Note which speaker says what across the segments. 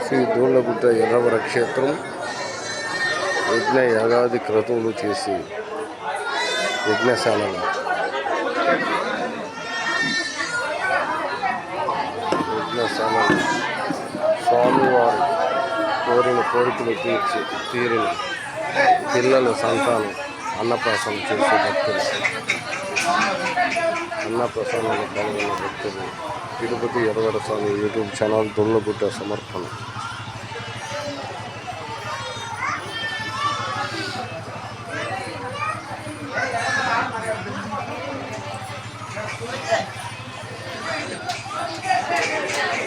Speaker 1: శ్రీ దూళ్ళగుట్ట ఎర్రవర క్షేత్రం యజ్ఞ యాగాది క్రతువులు చేసి యజ్ఞశాలలో స్వామివారు కోరిన కోరికలు తీరిన పిల్లల సంతానం అన్నప్రాసనం చేసే భక్తులు, అన్నప్రసన్నంలో పాల్గొన్న భక్తులు తిరుపతి ఎర్రవర స్వామి యూట్యూబ్ ఛానల్ దూళ్ళగుట్ట సమర్పణ.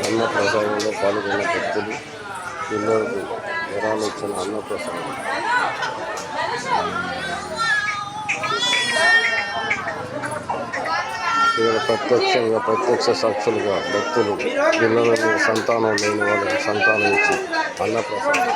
Speaker 1: అన్నప్రసాదంలో పాల్గొన్న భక్తులు పిల్లలకు వరాలు ఇచ్చిన అన్నప్రసాదం. ఇక్కడ ప్రత్యక్ష సాక్షులుగా భక్తులు పిల్లలకు సంతానం లేని వాళ్ళకి సంతానం ఇచ్చి అన్నప్రసాదం.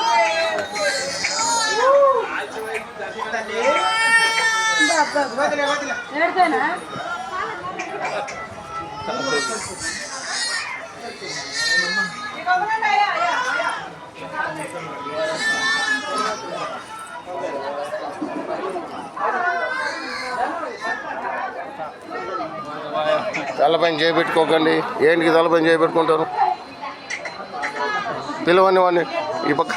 Speaker 1: తలపైన చేయబెట్టుకోకండి. ఏంటికి తలపైన చేయబెట్టుకుంటారు? పిలవని వాడిని ఈ పక్క